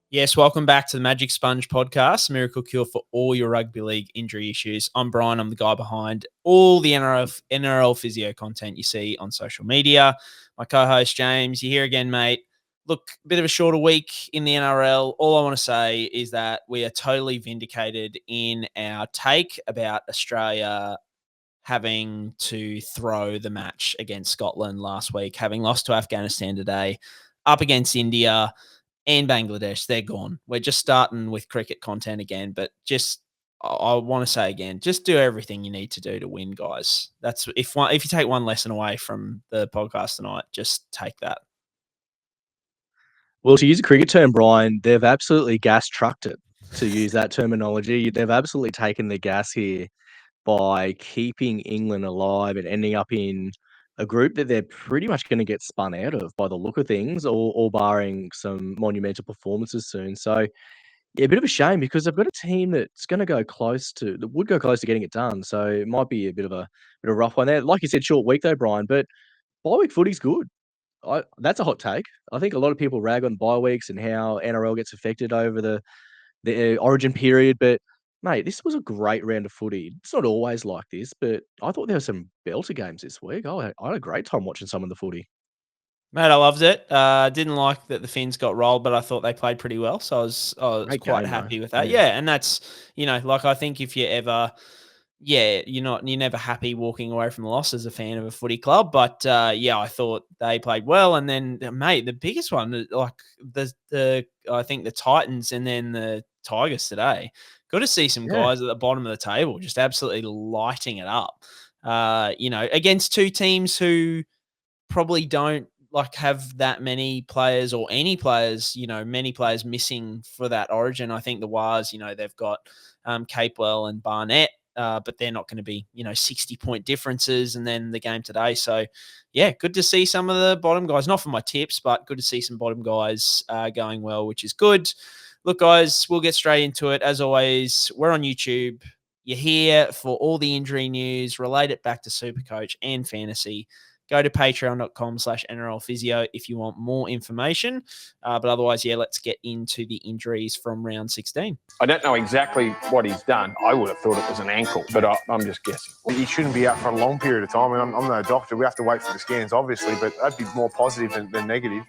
Yes, welcome back to the Magic Sponge podcast, miracle cure for all your rugby league injury issues. I'm Brien. I'm the guy behind all the NRL Physio content you see on social media. My co-host, James, you're here again, mate. Look, a bit of a shorter week in the NRL. All I want to say is that we are totally vindicated in our take about Australia having to throw the match against Scotland last week, having lost to Afghanistan today, up against India and Bangladesh. They're gone. We're just starting with cricket content again, but I want to say again, just do everything you need to do to win, guys. That's if you take one lesson away from the podcast tonight, just take that. Well, to use a cricket term, Brien, they've absolutely gas trucked it, to use that terminology. They've absolutely taken the gas here by keeping England alive and ending up in a group that they're pretty much going to get spun out of by the look of things, or barring some monumental performances soon. So, yeah, a bit of a shame because they've got a team that would go close to getting it done. So it might be a bit of a rough one there. Like you said, short week though, Brien, but bye week footy's good. That's a hot take. I think a lot of people rag on bye weeks and how NRL gets affected over the Origin period, but mate, this was a great round of footy. It's not always like this, but I thought there were some belter games this week. I had a great time watching some of the footy. Mate, I loved it. Didn't like that the Finns got rolled, but I thought they played pretty well. So I was Great quite game, happy though. with that. Yeah, and that's, like I think if you ever you're never happy walking away from the loss as a fan of a footy club. But I thought they played well. And then, mate, the biggest one, like I think the Titans and then the Tigers today. Good to see some guys at the bottom of the table just absolutely lighting it up. Against two teams who probably don't have that many players or any players, many players missing for that Origin. I think the Wars, they've got Capewell and Barnett, but they're not going to be, 60-point differences. And then the game today. So, yeah, good to see some of the bottom guys, not for my tips, but good to see some bottom guys going well, which is good. Look, guys, we'll get straight into it. As always, we're on YouTube. You're here for all the injury news, relate it back to SuperCoach and Fantasy. Go to patreon.com/NRL Physio if you want more information. But otherwise, let's get into the injuries from round 16. I don't know exactly what he's done. I would have thought it was an ankle, but I'm just guessing. He shouldn't be out for a long period of time. I'm no doctor. We have to wait for the scans, obviously, but that'd be more positive than negative.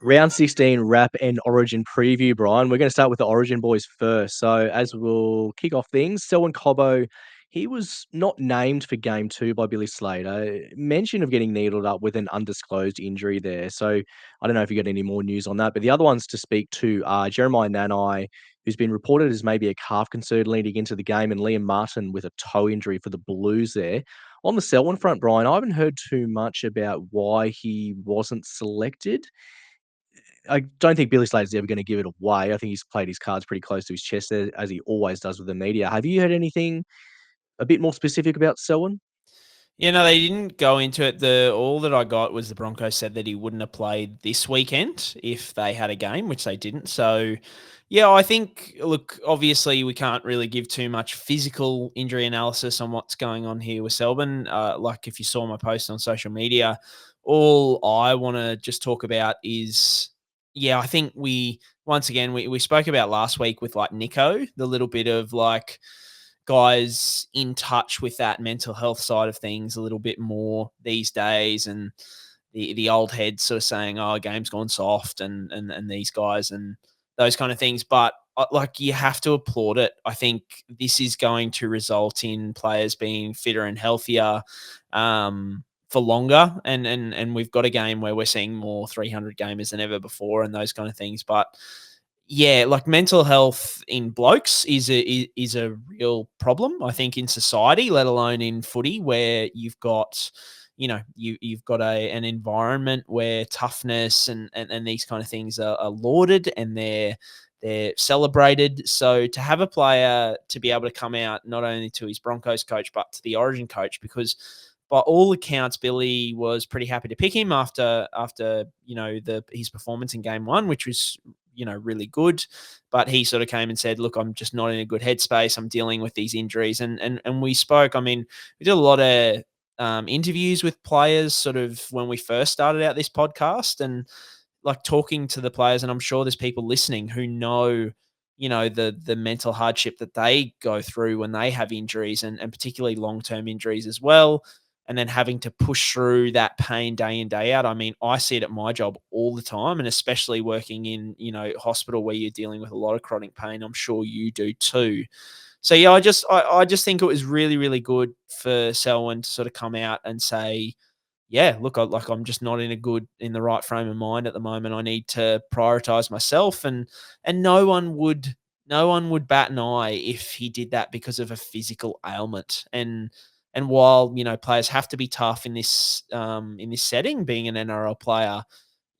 Round 16 wrap and Origin preview, Brien. We're going to start with the Origin boys first. So as we'll kick off things, Selwyn Cobbo, he was not named for game 2 by Billy Slater. Mention of getting needled up with an undisclosed injury there. So I don't know if you got any more news on that. But the other ones to speak to are Jeremiah Nanai, who's been reported as maybe a calf concern leading into the game, and Liam Martin with a toe injury for the Blues there. On the Selwyn front, Brien, I haven't heard too much about why he wasn't selected. I don't think Billy Slater's ever going to give it away. I think he's played his cards pretty close to his chest there, as he always does with the media. Have you heard anything a bit more specific about Selwyn? Yeah, no, they didn't go into it. All that I got was the Broncos said that he wouldn't have played this weekend if they had a game, which they didn't. So, yeah, I think, look, obviously we can't really give too much physical injury analysis on what's going on here with Selwyn. Like if you saw my post on social media, all I want to just talk about is, I think we spoke about last week with like Nico, the little bit of like guys in touch with that mental health side of things a little bit more these days, and the old heads sort of saying, "Oh, game's gone soft," and these guys and those kind of things. But like you have to applaud it. I think this is going to result in players being fitter and healthier for longer, and we've got a game where we're seeing more 300 gamers than ever before, and those kind of things. But yeah, like mental health in blokes is a real problem, I think, in society, let alone in footy, where you've got, you've got an environment where toughness and these kind of things are lauded and they're celebrated. So to have a player to be able to come out not only to his Broncos coach but to the Origin coach, because by all accounts, Billy was pretty happy to pick him after his performance in game 1, which was really good. But he sort of came and said, look, I'm just not in a good headspace. I'm dealing with these injuries. And we spoke, I mean, we did a lot of interviews with players sort of when we first started out this podcast. And like talking to the players, and I'm sure there's people listening who know, the mental hardship that they go through when they have injuries, and particularly long-term injuries as well. And then having to push through that pain day in, day out. I mean, I see it at my job all the time, and especially working in, hospital where you're dealing with a lot of chronic pain. I'm sure you do too. So yeah, I just think it was really, really good for Selwyn to sort of come out and say, yeah, look, I'm just not in the right frame of mind at the moment. I need to prioritize myself, and no one would bat an eye if he did that because of a physical ailment. And while players have to be tough in this setting, being an NRL player,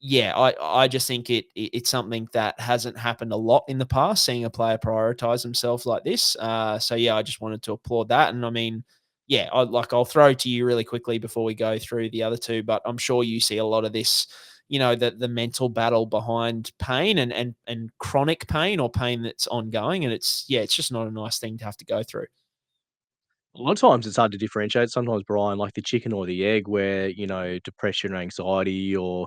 yeah, I just think it's something that hasn't happened a lot in the past, seeing a player prioritize themselves like this. So yeah, I just wanted to applaud that. And I mean, yeah, I'll throw to you really quickly before we go through the other two, but I'm sure you see a lot of this, the mental battle behind pain and chronic pain, or pain that's ongoing, and it's just not a nice thing to have to go through. A lot of times it's hard to differentiate. Sometimes, Brian, like the chicken or the egg, where, depression or anxiety or,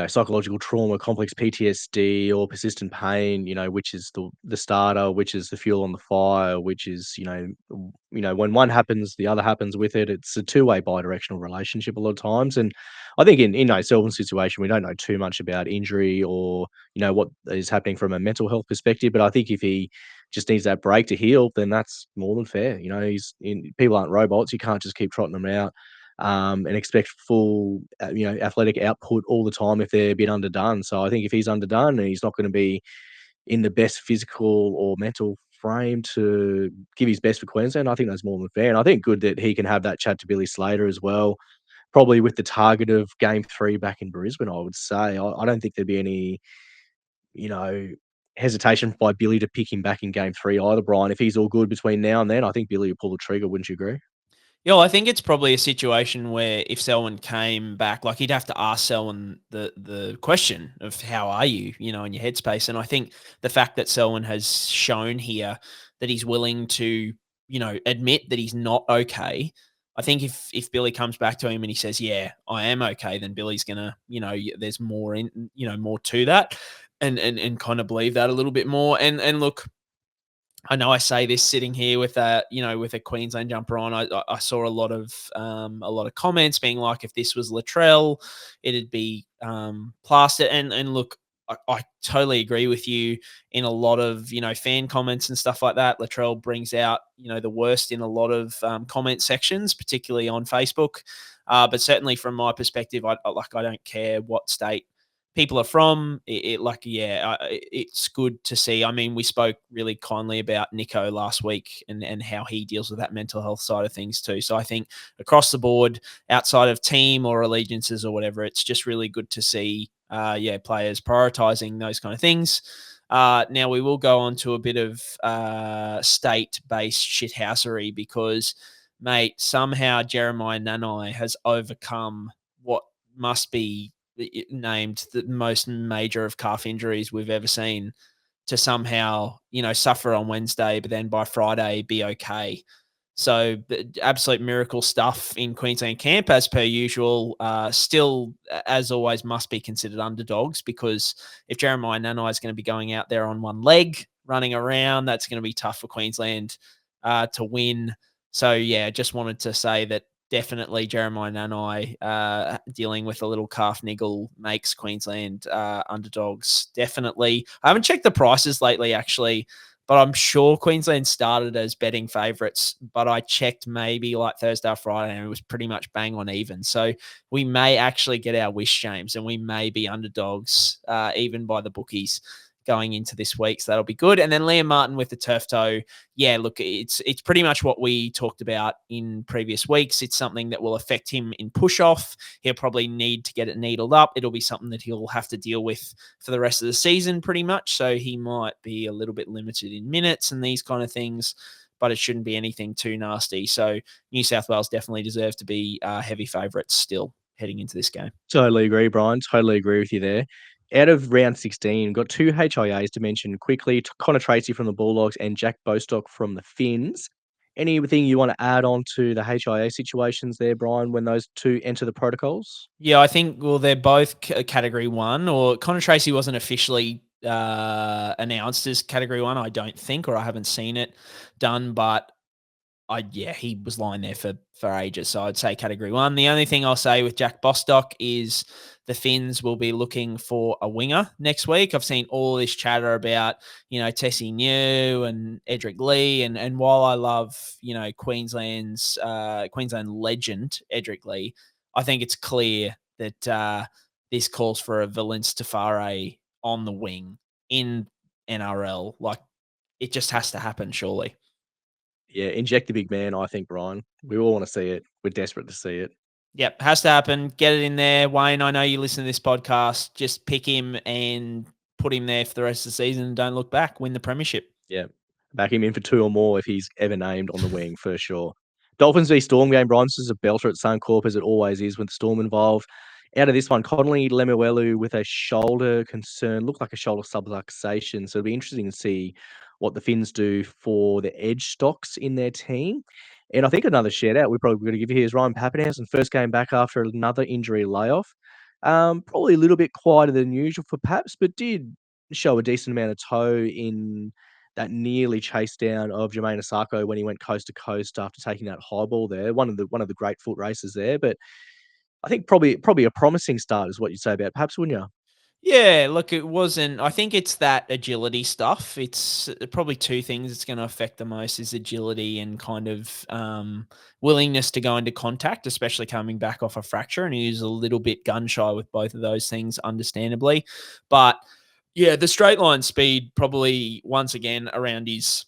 psychological trauma, complex PTSD or persistent pain, which is the starter, which is the fuel on the fire, which is, when one happens, the other happens with it. It's a two-way bi-directional relationship a lot of times. And I think in Selwyn's situation, we don't know too much about injury or, what is happening from a mental health perspective. But I think if he just needs that break to heal, then that's more than fair. People aren't robots. You can't just keep trotting them out and expect full, athletic output all the time if they're a bit underdone. So I think if he's underdone and he's not going to be in the best physical or mental frame to give his best for Queensland, I think that's more than fair. And I think good that he can have that chat to Billy Slater as well, probably with the target of Game 3 back in Brisbane, I would say. I don't think there'd be any, you know, hesitation by Billy to pick him back in Game 3 either, Brian. If he's all good between now and then, I think Billy will pull the trigger. Wouldn't you agree? Yeah, well, I think it's probably a situation where if Selwyn came back, like he'd have to ask Selwyn the question of how are you, in your headspace. And I think the fact that Selwyn has shown here that he's willing to, admit that he's not okay. I think if Billy comes back to him and he says, yeah, I am okay, then Billy's gonna, there's more more to that, and kind of believe that a little bit more. And look, I know I say this sitting here with with a Queensland jumper on. I saw a lot of comments being like, if this was Latrell, it'd be plastered. And look, I totally agree with you in a lot of fan comments and stuff like that. Latrell brings out the worst in a lot of comment sections, particularly on Facebook. But certainly from my perspective, I don't care what state people are from. It's good to see. I mean, we spoke really kindly about Nico last week and how he deals with that mental health side of things too. So I think across the board, outside of team or allegiances or whatever, it's just really good to see, players prioritizing those kind of things. Now we will go on to a bit of state-based shithousery because, mate, somehow Jeremiah Nanai has overcome what must be named the most major of calf injuries we've ever seen to somehow, suffer on Wednesday, but then by Friday be okay. So absolute miracle stuff in Queensland camp as per usual. Still, as always, must be considered underdogs because if Jeremiah Nanai is going to be going out there on one leg, running around, that's going to be tough for Queensland to win. So, yeah, just wanted to say that definitely Jeremiah Nanai dealing with a little calf niggle makes Queensland underdogs. Definitely. I haven't checked the prices lately, actually, but I'm sure Queensland started as betting favourites, but I checked maybe like Thursday or Friday and it was pretty much bang on even. So we may actually get our wish, James, and we may be underdogs even by the bookies going into this week. So that'll be good. And then Liam Martin with the turf toe. Yeah, look, it's pretty much what we talked about in previous weeks. It's something that will affect him in push-off. He'll probably need to get it needled up. It'll be something that he'll have to deal with for the rest of the season pretty much. So he might be a little bit limited in minutes and these kind of things, but it shouldn't be anything too nasty. So New South Wales definitely deserve to be heavy favourites still heading into this game. Totally agree, Brian. Totally agree with you there. Out of round 16, got two HIAs to mention quickly. Connor Tracey from the Bulldogs and Jack Bostock from the Finns. Anything you want to add on to the HIA situations there, Brian, when those two enter the protocols? Yeah, I think, well, they're both Category 1, or Connor Tracey wasn't officially announced as Category 1, I don't think, or I haven't seen it done, but he was lying there for ages, so I'd say Category 1. The only thing I'll say with Jack Bostock is the Finns will be looking for a winger next week. I've seen all this chatter about, Tessie New and Edric Lee, and while I love, Queensland legend Edric Lee, I think it's clear that this calls for a Valence Tafare on the wing in NRL. Like, it just has to happen, surely. Yeah, inject the big man, I think, Brian. We all want to see it. We're desperate to see it. Yep, has to happen. Get it in there. Wayne, I know you listen to this podcast. Just pick him and put him there for the rest of the season and don't look back. Win the premiership. Yeah, back him in for 2 or more if he's ever named on the wing, for sure. Dolphins v Storm game, Brian. This is a belter at Suncorp, as it always is with the Storm involved. Out of this one, Connelly Lemuelu with a shoulder concern, looked like a shoulder subluxation. So it'll be interesting to see what the Finns do for the edge stocks in their team. And I think another shout out we're probably going to give you here is Ryan Papenhuyzen, first game back after another injury layoff. Probably a little bit quieter than usual for Paps, but did show a decent amount of toe in that nearly chase down of Jermaine Asako when he went coast to coast after taking that high ball there. One of the great foot races there, but I think probably a promising start is what you'd say about Paps, wouldn't you? Yeah, look, it wasn't. I think it's that agility stuff. It's probably two things it's going to affect the most is agility and kind of willingness to go into contact, especially coming back off a fracture. And he was a little bit gun shy with both of those things, understandably. But yeah, the straight line speed probably once again around his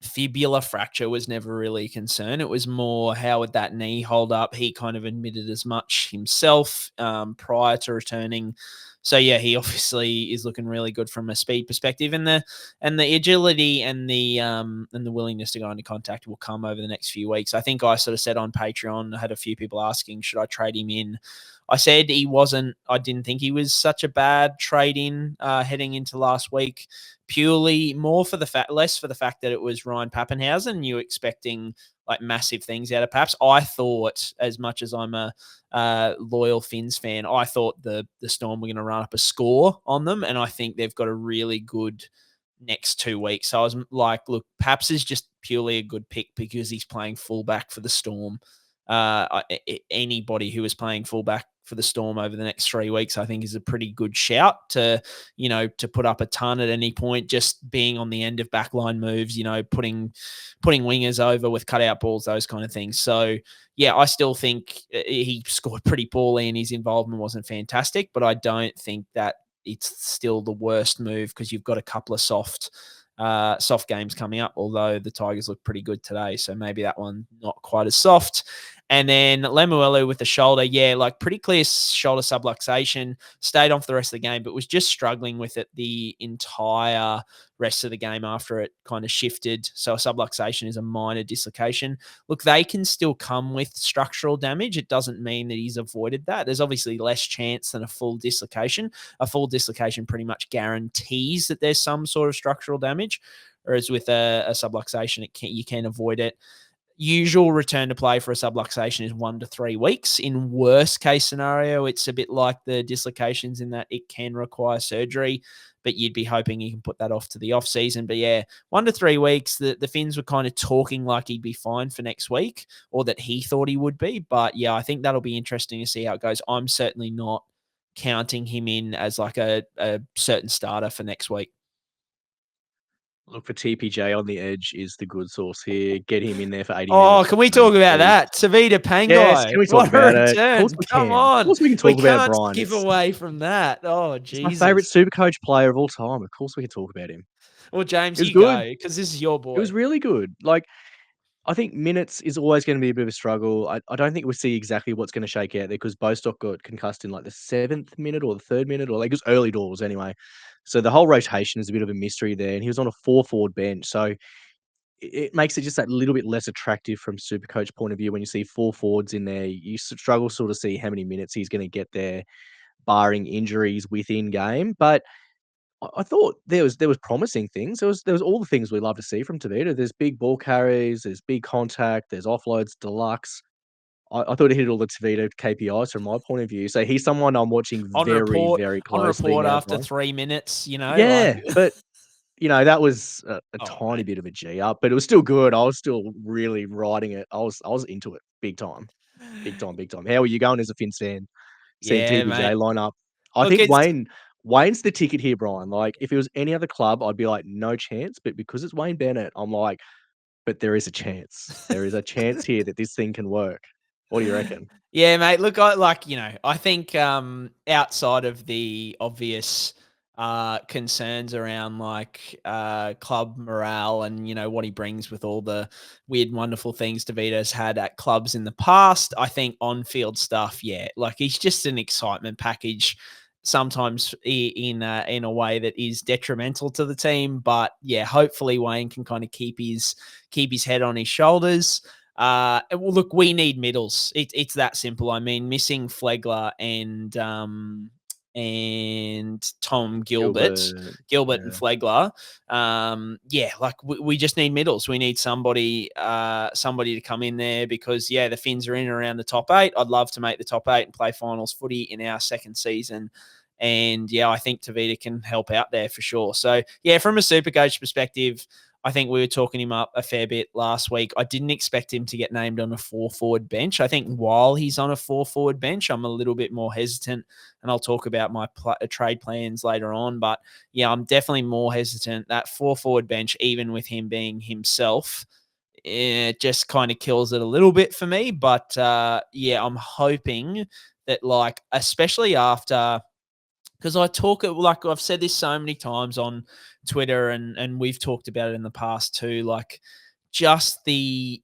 fibula fracture was never really a concern. It was more how would that knee hold up. He kind of admitted as much himself prior to returning. So yeah, he obviously is looking really good from a speed perspective, and the agility and the willingness to go into contact will come over the next few weeks. I think I sort of said on Patreon, I had a few people asking, should I trade him in? I said he wasn't. I didn't think he was such a bad trade in heading into last week. Purely more for the fact, less for the fact that it was Ryan Papenhuyzen. You expecting like massive things out of Paps. I thought, as much as I'm a loyal Finns fan, I thought the Storm were going to run up a score on them, and I think they've got a really good next 2 weeks. So I was like, look, Paps is just purely a good pick because he's playing fullback for the Storm. Anybody who is playing fullback for the Storm over the next 3 weeks, I think is a pretty good shout to put up a ton at any point, just being on the end of backline moves, putting wingers over with cutout balls, those kind of things. So yeah, I still think he scored pretty poorly and his involvement wasn't fantastic, but I don't think that it's still the worst move because you've got a couple of soft games coming up, although the Tigers look pretty good today. So maybe that one not quite as soft. And then Lemuelu with the shoulder, like pretty clear shoulder subluxation, stayed on for the rest of the game, but was just struggling with it the entire rest of the game after it kind of shifted. So a subluxation is a minor dislocation. Look, they can still come with structural damage. It doesn't mean that he's avoided that. There's obviously less chance than a full dislocation. A full dislocation pretty much guarantees that there's some sort of structural damage, whereas with a subluxation, you can avoid it. Usual return to play for a subluxation is 1 to 3 weeks. In worst case scenario, it's a bit like the dislocations in that it can require surgery, but you'd be hoping you can put that off to the off season. But yeah, 1 to 3 weeks. The Finns were kind of talking like he'd be fine for next week, or that he thought he would be. But yeah, I think that'll be interesting to see how it goes. I'm certainly not counting him in as like a certain starter for next week. Look for TPJ on the edge is the good source here. Get him in there for 80 minutes. Oh, can we talk about that? Savita Pangai. Yes, can we talk about it? Of course we Come can. on. Of course we can talk about Brian. Give away from that. Oh, Jesus. He's my favourite SuperCoach player of all time. Of course we can talk about him. Well, James, you good. go, because this is your boy. It was really good. Like, I think minutes is always going to be a bit of a struggle. I don't think we'll see exactly what's going to shake out there because Bostock got concussed in like the 7th minute or the 3rd minute, or like it was early doors anyway. So the whole rotation is a bit of a mystery there. And he was on a 4-forward bench. So it makes it just that little bit less attractive from SuperCoach point of view. When you see 4 forwards in there, you struggle sort of see how many minutes he's going to get there, barring injuries within game. But I thought there was promising things. There was all the things we love to see from Tavita. There's big ball carries, there's big contact, there's offloads deluxe. I thought he hit all the Tavita KPIs from my point of view. So he's someone I'm watching On very, report, very on closely report now, after Brian. 3 minutes, Yeah, but that was a Oh, tiny mate. bit of a G up, but it was still good. I was still really riding it. I was into it big time, big time, big time. How are you going as a Finns fan? Seeing Yeah, TVJ mate. line up. I Look, think it's Wayne's the ticket here, Brian. Like, if it was any other club, I'd be like, no chance. But because it's Wayne Bennett, I'm like, but there is a chance. There is a chance here that this thing can work. What do you reckon? Yeah, mate. Look, I think outside of the obvious concerns around club morale and what he brings with all the weird, wonderful things DeVito's had at clubs in the past, I think on-field stuff, yeah, like he's just an excitement package. Sometimes in a way that is detrimental to the team, but yeah, hopefully Wayne can kind of keep his head on his shoulders. Well, look, we need middles. It's that simple. I mean, missing Flegler and Tom Gilbert and Yeah. Flegler. Yeah, like we just need middles. We need somebody to come in there because the Finns are in around the top 8. I'd love to make the top 8 and play finals footy in our second season. And I think Tavita can help out there for sure. So from a SuperCoach perspective, I think we were talking him up a fair bit last week. I didn't expect him to get named on a 4-forward bench. I think while he's on a 4-forward bench, I'm a little bit more hesitant, and I'll talk about my trade plans later on. But I'm definitely more hesitant. That 4-forward bench, even with him being himself, it just kind of kills it a little bit for me. But I'm hoping that especially after. Because I've said this so many times on Twitter and we've talked about it in the past too, just the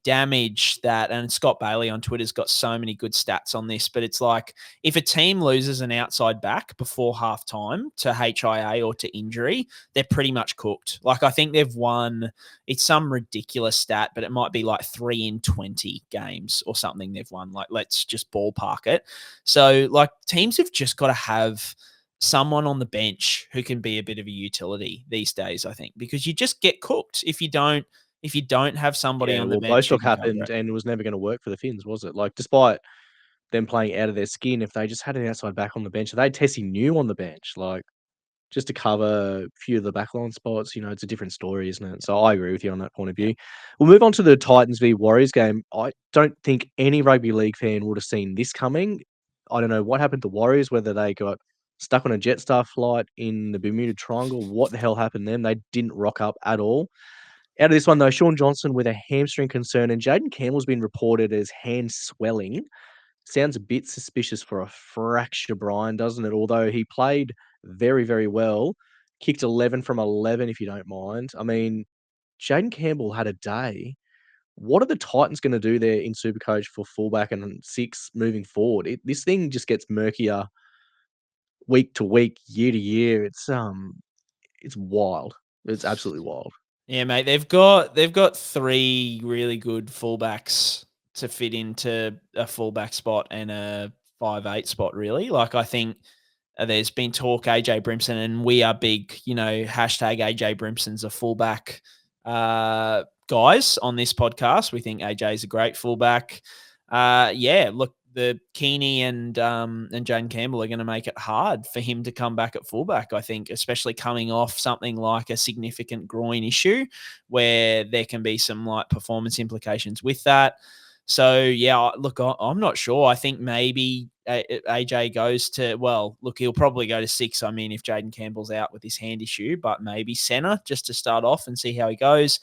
damage that, and Scott Bailey on Twitter's got so many good stats on this, but it's like if a team loses an outside back before halftime to HIA or to injury, they're pretty much cooked. Like I think they've won, it's some ridiculous stat, but it might be 3 in 20 games or something they've won. Let's just ballpark it. So teams have just got to have someone on the bench who can be a bit of a utility these days, I think, because you just get cooked if you don't have somebody on the bench. Bostock happened and it was never going to work for the Finns, was it? Despite them playing out of their skin, if they just had an outside back on the bench, if they had Tessie New on the bench, just to cover a few of the backline spots, it's a different story, isn't it? So I agree with you on that point of view. We'll move on to the Titans v Warriors game. I don't think any rugby league fan would have seen this coming. I don't know what happened to Warriors, whether they got stuck on a Jetstar flight in the Bermuda Triangle. What the hell happened then? They didn't rock up at all. Out of this one, though, Shaun Johnson with a hamstring concern, and Jayden Campbell's been reported as hand swelling. Sounds a bit suspicious for a fracture, Brian, doesn't it? Although he played very, very well. Kicked 11 from 11, if you don't mind. I mean, Jayden Campbell had a day. What are the Titans going to do there in SuperCoach for fullback and 6 moving forward? This thing just gets murkier week to week, year to year. It's wild. It's absolutely wild. Yeah, mate. They've got 3 really good fullbacks to fit into a fullback spot and a 5'8" spot, really. I think there's been talk AJ Brimson, and we are big, hashtag AJ Brimson's a fullback guys on this podcast. We think AJ is a great fullback. Look, the Keeney and Jayden Campbell are going to make it hard for him to come back at fullback, I think, especially coming off something like a significant groin issue where there can be some performance implications with that. So, look, I'm not sure. I think maybe AJ goes to, he'll probably go to 6. I mean, if Jayden Campbell's out with his hand issue, but maybe centre just to start off and see how he goes.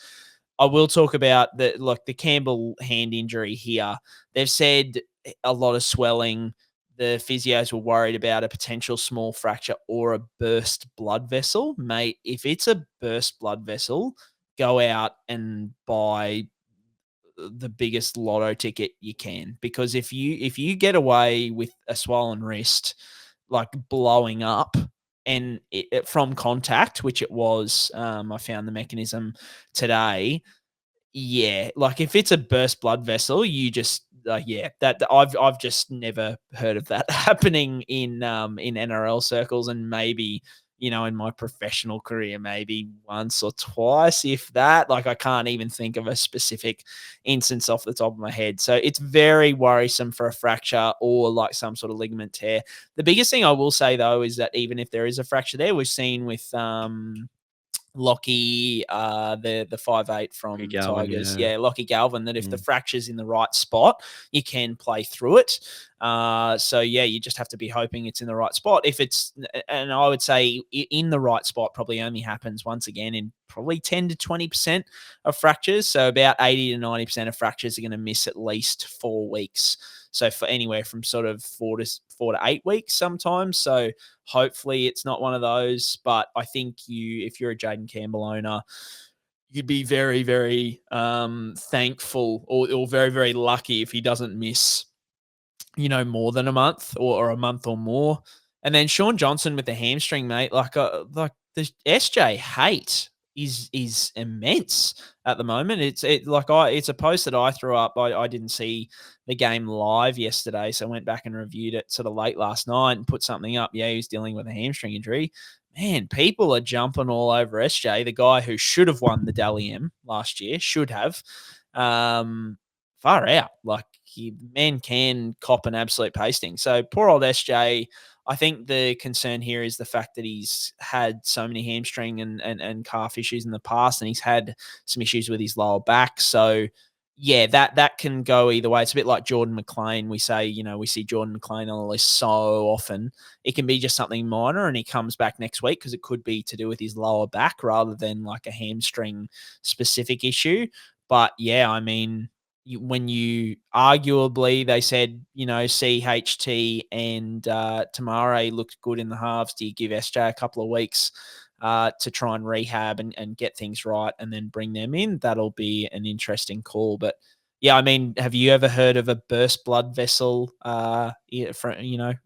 I will talk about the Campbell hand injury here. They've said a lot of swelling. The physios were worried about a potential small fracture or a burst blood vessel. Mate, if it's a burst blood vessel, go out and buy the biggest lotto ticket you can, because if you get away with a swollen wrist blowing up and it from contact, which it was, I found the mechanism today. Yeah, if it's a burst blood vessel, you just that I've just never heard of that happening in NRL circles, and maybe in my professional career, maybe once or twice, if that. Like, I can't even think of a specific instance off the top of my head. So it's very worrisome for a fracture or like some sort of ligament tear. The biggest thing I will say, though, is that even if there is a fracture there, we've seen with Lockie, the 5'8" from Galvin, Tigers. yeah. Yeah, Lockie Galvin, that if the fracture's in the right spot, you can play through it. So, yeah, you just have to be hoping it's in the right spot. And I would say in the right spot probably only happens once again in probably 10 to 20% of fractures. So about 80 to 90% of fractures are going to miss at least 4 weeks. So for anywhere from sort of 4 to 8 weeks sometimes. So hopefully it's not one of those. But I think if you're a Jayden Campbell owner, you'd be very, very thankful or very, very lucky if he doesn't miss, more than a month or a month or more. And then Shaun Johnson with the hamstring, mate, like the SJ hate is immense at the moment. It's a post that I threw up. I didn't see the game live yesterday, so I went back and reviewed it sort of late last night and put something up. Yeah, he was dealing with a hamstring injury. Man, people are jumping all over SJ, the guy who should have won the Dally M last year, should have. Far out. Like, men can cop an absolute pasting. So poor old SJ. I think the concern here is the fact that he's had so many hamstring and calf issues in the past, and he's had some issues with his lower back. So, yeah, that can go either way. It's a bit like Jordan McLean. We see Jordan McLean on the list so often. It can be just something minor, and he comes back next week because it could be to do with his lower back rather than like a hamstring specific issue. But, yeah, I mean, when you arguably, they said, CHT and Tamare looked good in the halves. Do you give SJ a couple of weeks to try and rehab and get things right and then bring them in? That'll be an interesting call. But yeah, I mean, have you ever heard of a burst blood vessel, in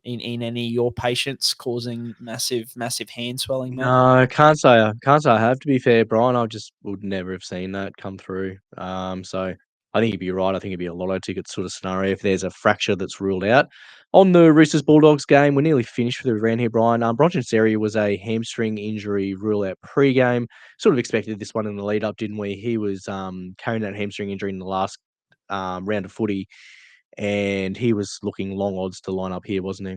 any of your patients causing massive hand swelling, mate? No, can't say I have, to be fair, Brian. I just would never have seen that come through. So I think you'd be right. I think it'd be a lotto ticket sort of scenario if there's a fracture that's ruled out. On the Roosters Bulldogs game, we're nearly finished for the round here, Brian. Bronson Xerri was a hamstring injury rule out pre-game. Sort of expected this one in the lead up, didn't we? He was carrying that hamstring injury in the last round of footy, and he was looking long odds to line up here, wasn't he?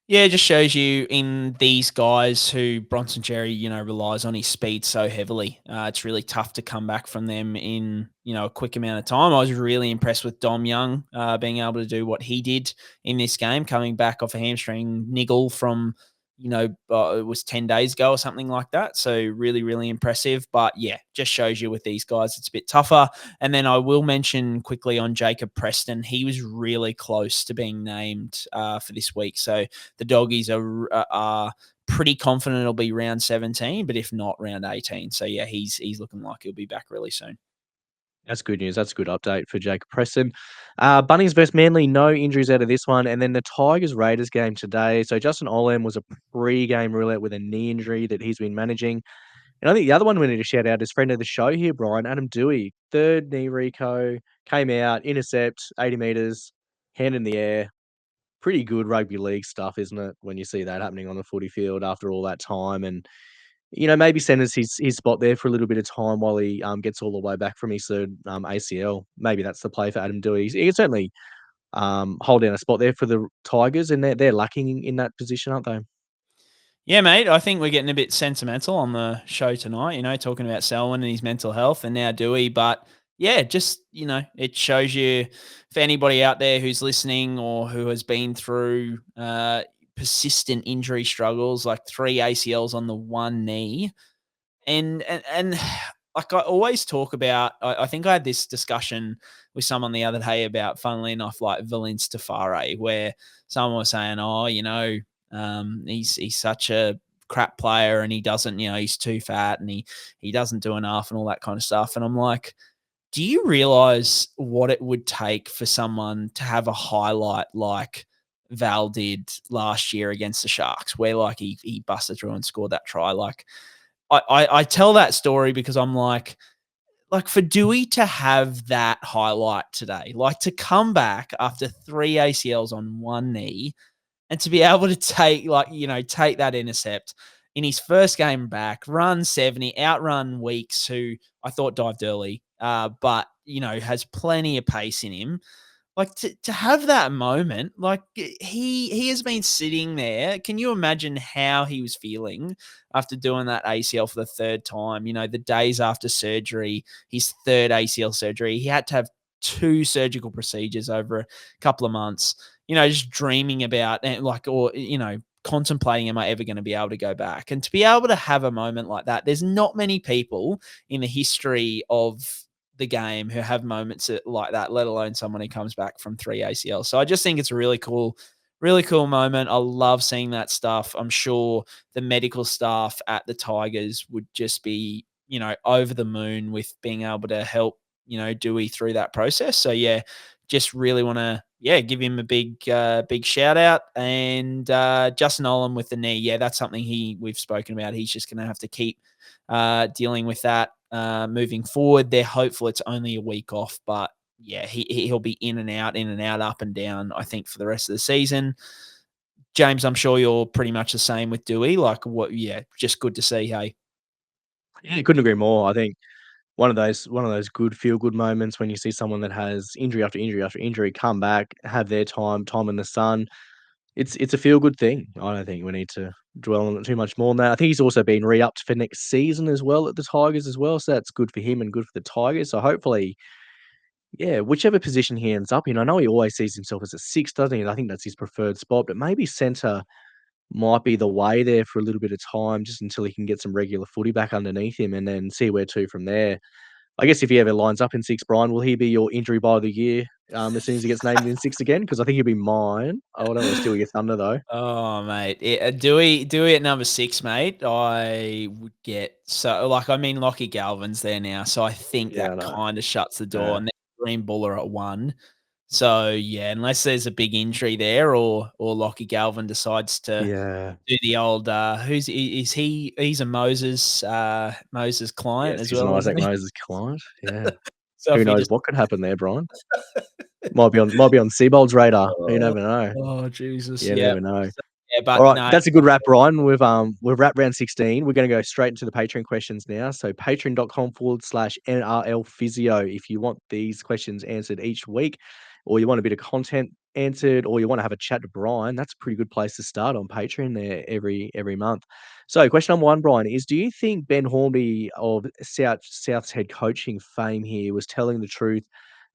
Yeah, it just shows you in these guys who Bronson Xerri, relies on his speed so heavily. It's really tough to come back from them in, a quick amount of time. I was really impressed with Dom Young being able to do what he did in this game, coming back off a hamstring niggle from, it was 10 days ago or something like that. So really, really impressive. But yeah, just shows you with these guys, it's a bit tougher. And then I will mention quickly on Jacob Preston. He was really close to being named for this week. So the Doggies are pretty confident it'll be round 17, but if not, round 18. So yeah, he's looking like he'll be back really soon. That's good news. That's a good update for Jacob Preston. Bunnings versus Manly, no injuries out of this one. And then the Tigers-Raiders game today. So Justin Olam was a pre-game rule-out with a knee injury that he's been managing. And I think the other one we need to shout out is friend of the show here, Brien, Adam Doueihi. Third knee reco, came out, intercept, 80 metres, hand in the air. Pretty good rugby league stuff, isn't it, when you see that happening on the footy field after all that time? And maybe centers his spot there for a little bit of time while he gets all the way back from his third ACL. Maybe that's the play for Adam Doueihi. He can certainly hold down a spot there for the Tigers, and they're lacking in that position, aren't they? Yeah, mate, I think we're getting a bit sentimental on the show tonight, talking about Selwyn and his mental health and now Doueihi. But yeah, just, it shows you, for anybody out there who's listening or who has been through persistent injury struggles, like 3 ACLs on the one knee. And like I always talk about, I think I had this discussion with someone the other day about, funnily enough, like Valence Tafare, where someone was saying, he's such a crap player and he doesn't, he's too fat and he doesn't do enough and all that kind of stuff. And I'm like, do you realize what it would take for someone to have a highlight like Val did last year against the Sharks, where like he busted through and scored that try? Like, I tell that story because I'm like for Doueihi to have that highlight today, like to come back after 3 ACLs on one knee and to be able to take that intercept in his first game back, run 70, outrun Weeks, who I thought dived early, but, has plenty of pace in him. Like to have that moment, like he has been sitting there. Can you imagine how he was feeling after doing that ACL for the third time? The days after surgery, his third ACL surgery, he had to have 2 surgical procedures over a couple of months. Just dreaming about contemplating, am I ever going to be able to go back? And to be able to have a moment like that, there's not many people in the history of the game who have moments like that, let alone someone who comes back from 3 ACL. So I just think it's a really cool moment. I love seeing that stuff. I'm sure the medical staff at the Tigers would just be, over the moon with being able to help, Doueihi through that process. So yeah, just really want to, give him a big shout out. And Justin Olam with the knee. Yeah, that's something we've spoken about. He's just going to have to keep dealing with that. Moving forward, they're hopeful it's only a week off, but yeah, he'll be in and out, up and down, I think, for the rest of the season. James, I'm sure you're pretty much the same with Doueihi. Just good to see, hey? Yeah, couldn't agree more. I think one of those good feel-good moments when you see someone that has injury after injury after injury come back, have their time in the sun. It's a feel-good thing. I don't think we need to dwell on it too much more than that. I think he's also been re-upped for next season as well at the Tigers as well, so that's good for him and good for the Tigers. So hopefully, whichever position he ends up in, I know he always sees himself as a 6, doesn't he? And I think that's his preferred spot, but maybe centre might be the way there for a little bit of time, just until he can get some regular footy back underneath him and then see where to from there. I guess if he ever lines up in 6, Brien, will he be your injury by the year as soon as he gets named in 6 again? Because I think he'll be mine. I don't want to steal your thunder, though. Oh, mate. Doueihi at number 6, mate, I would get Lockie Galvin's there now, so I think that kind of shuts the door. Yeah. And then Green Buller at 1. So, yeah, unless there's a big injury there or Lockie Galvin decides to do the old he's a Moses client as he's an well, Isaac isn't he? Moses client. Yeah. So Who knows what could happen there, Brien? Might be on Seabold's radar. You never know. Oh, Jesus. You never know. Yeah, but all right, no, that's a good wrap, Brien. We've wrapped round 16. We're going to go straight into the Patreon questions now. So patreon.com/NRL Physio if you want these questions answered each week, or you want a bit of content answered, or you want to have a chat to Brien. That's a pretty good place to start on Patreon there every month. So question number 1, Brien, is do you think Ben Hornby of South's head coaching fame here was telling the truth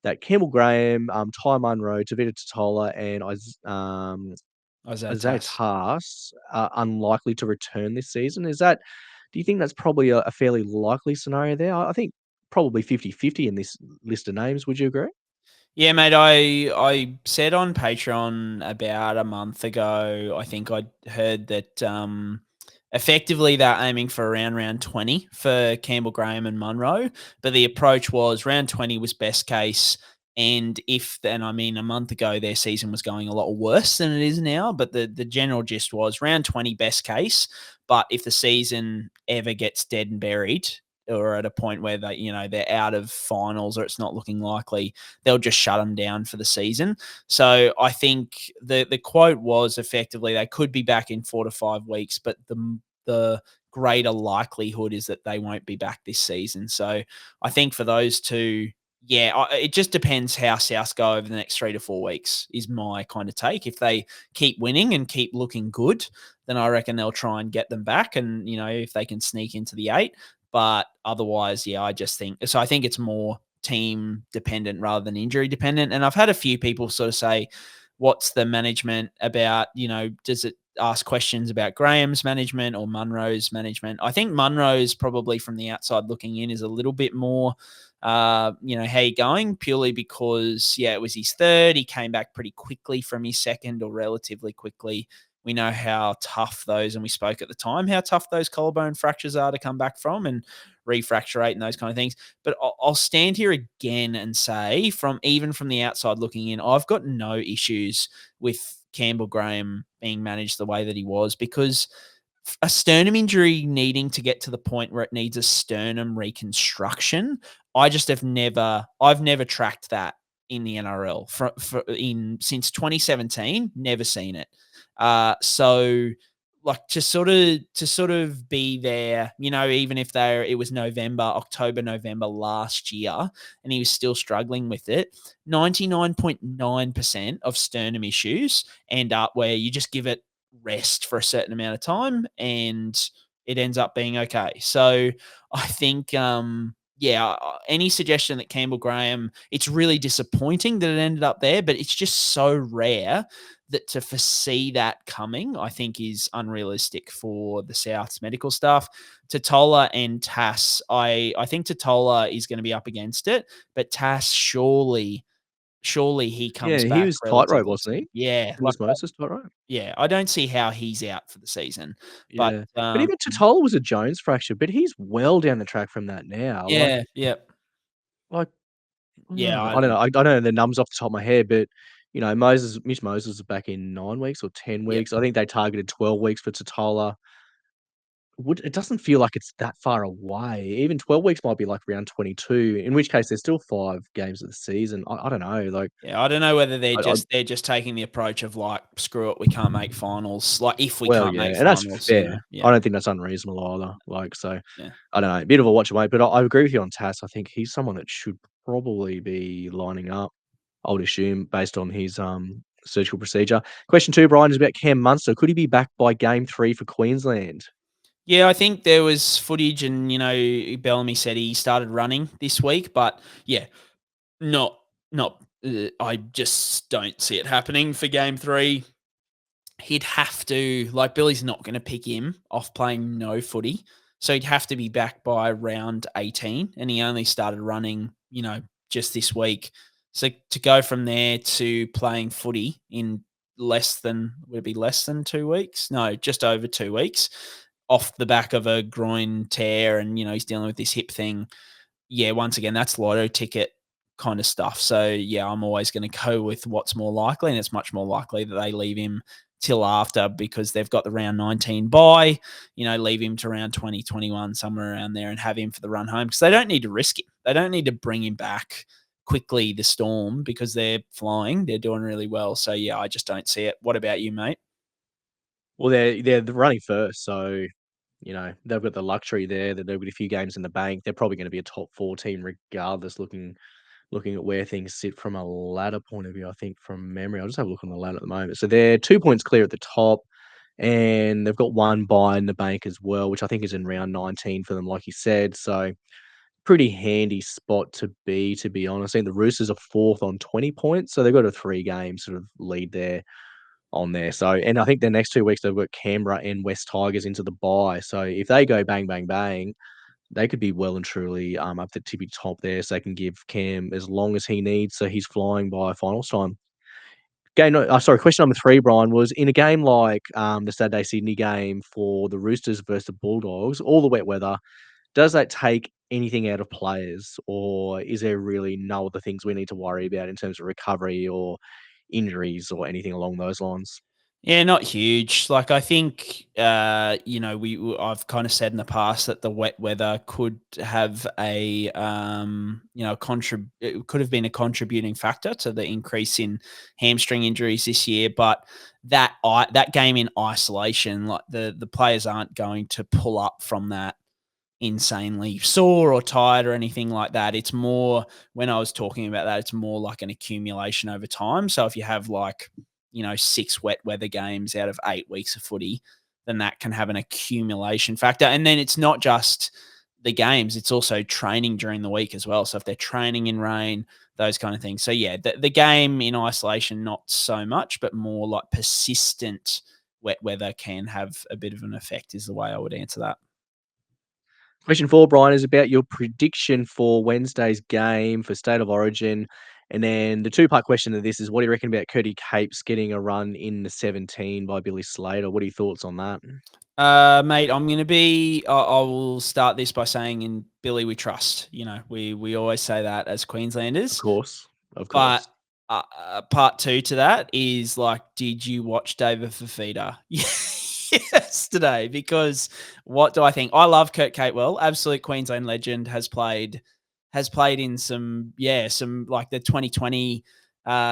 that Campbell Graham, Ty Munro, Tavita Tatola, and Isaiah Tass are unlikely to return this season? Do you think that's probably a fairly likely scenario there? I think probably 50-50 in this list of names. Would you agree? Yeah, mate, I said on Patreon about a month ago, I think I'd heard that effectively they're aiming for around round 20 for Campbell Graham and Munro, but the approach was round 20 was best case. And a month ago, their season was going a lot worse than it is now. But the general gist was round 20 best case. But if the season ever gets dead and buried, or at a point where they're out of finals or it's not looking likely, they'll just shut them down for the season. So I think the quote was effectively they could be back in 4 to 5 weeks, but the greater likelihood is that they won't be back this season. So I think for those two, it just depends how South go over the next 3 to 4 weeks is my kind of take. If they keep winning and keep looking good, then I reckon they'll try and get them back. And, if they can sneak into the 8, but otherwise, I just think, so I think it's more team dependent rather than injury dependent. And I've had a few people sort of say, what's the management about, does it ask questions about Graham's management or Munro's management? I think Munro's probably from the outside looking in is a little bit more, how you going, purely because, it was his 3rd. He came back pretty quickly from his 2nd, or relatively quickly. We know how tough those, and we spoke at the time, how tough those collarbone fractures are to come back from and refracturate and those kind of things. But I'll stand here again and say, even from the outside looking in, I've got no issues with Campbell Graham being managed the way that he was, because a sternum injury needing to get to the point where it needs a sternum reconstruction, I've never tracked that in the NRL since 2017, never seen it. So like to sort of be there, even if it was October, November last year, and he was still struggling with it. 99.9% of sternum issues end up where you just give it rest for a certain amount of time and it ends up being okay. So I think, any suggestion that Campbell Graham, it's really disappointing that it ended up there, but it's just so rare that to foresee that coming, I think is unrealistic for the South's medical staff. Tatola and Tass, I think Tatola is going to be up against it, but Tass surely he comes Yeah, he back was tightrope, relatively wasn't soon. he? Yeah, It was Moses tightrope. yeah, I don't see how he's out for the season. But Yeah. But even Tatola was a Jones fracture, but he's well down the track from that now. yeah, yep. Like, Yeah, I don't know. I don't know the numbers off the top of my head, but Mitch Moses is back in 9 weeks or 10 Yep. weeks. I think they targeted 12 weeks for Tatola. It doesn't feel like it's that far away. Even 12 weeks might be like round 22, in which case there's still 5 games of the season. I don't know. Like, Yeah, I don't know whether they're I just taking the approach of like, screw it, we can't make finals. Like if we well, can't yeah, make and that's finals, fair. yeah, I don't think that's unreasonable either. Like, so yeah. I don't know. A bit of a watch away, but I agree with you on Tass. I think he's someone that should probably be lining up, I would assume, based on his surgical procedure. Question 2, Brian, is about Cam Munster. Could he be back by game 3 for Queensland? Yeah, I think there was footage, and Bellamy said he started running this week, but yeah, not. I just don't see it happening for game 3. He'd have to, like, Billy's not going to pick him off playing no footy, so he'd have to be back by round 18, and he only started running, just this week. So to go from there to playing footy in would it be less than 2 weeks? No, just over 2 weeks, off the back of a groin tear, and he's dealing with this hip thing. Yeah, once again, that's lotto ticket kind of stuff. So yeah, I'm always going to go with what's more likely, and it's much more likely that they leave him till after, because they've got the round 19 bye, leave him to round 20, 21, somewhere around there, and have him for the run home, because they don't need to risk him. They don't need to bring him back quickly, the Storm, because they're flying. They're doing really well. So yeah, I just don't see it. What about you, mate? Well, they're running first, so they've got the luxury there that they've got a few games in the bank. They're probably going to be a top 4 team regardless, looking at where things sit from a ladder point of view. I think from memory, I'll just have a look on the ladder at the moment. So they're 2 points clear at the top, and they've got 1 bye in the bank as well, which I think is in round 19 for them, like you said. So pretty handy spot to be honest. I think the Roosters are 4th on 20 points, so they've got a 3-game sort of lead there on there. So, and I think the next 2 weeks they've got Canberra and West Tigers into the bye. So if they go bang, bang, bang, they could be well and truly up the tippy top there. So they can give Cam as long as he needs, so he's flying by finals time. Question number 3, Brian, was in a game like the Saturday Sydney game for the Roosters versus the Bulldogs, all the wet weather, does that take anything out of players, or is there really no other things we need to worry about in terms of recovery or injuries or anything along those lines? Yeah, not huge. Like, I think, I've kind of said in the past that the wet weather could have it could have been a contributing factor to the increase in hamstring injuries this year. But that game in isolation, like the players aren't going to pull up from that insanely sore or tired or anything like that. It's more, when I was talking about that, it's more like an accumulation over time. So if you have 6 wet weather games out of 8 weeks of footy, then that can have an accumulation factor. And then it's not just the games, it's also training during the week as well. So if they're training in rain, those kind of things. So yeah, the game in isolation, not so much, but more like persistent wet weather can have a bit of an effect, is the way I would answer that. Question 4, Brian, is about your prediction for Wednesday's game for State of Origin. And then the 2-part question of this is, what do you reckon about Cody Capes getting a run in the 17 by Billy Slater? What are your thoughts on that? Mate, I'm going to be, I will start this by saying, in Billy we trust. We always say that as Queenslanders. Of course. But part 2 to that is, like, did you watch David Fafita yesterday? Because what do I think? I love Kurt Capewell, absolute Queensland legend, has played in some like the 2020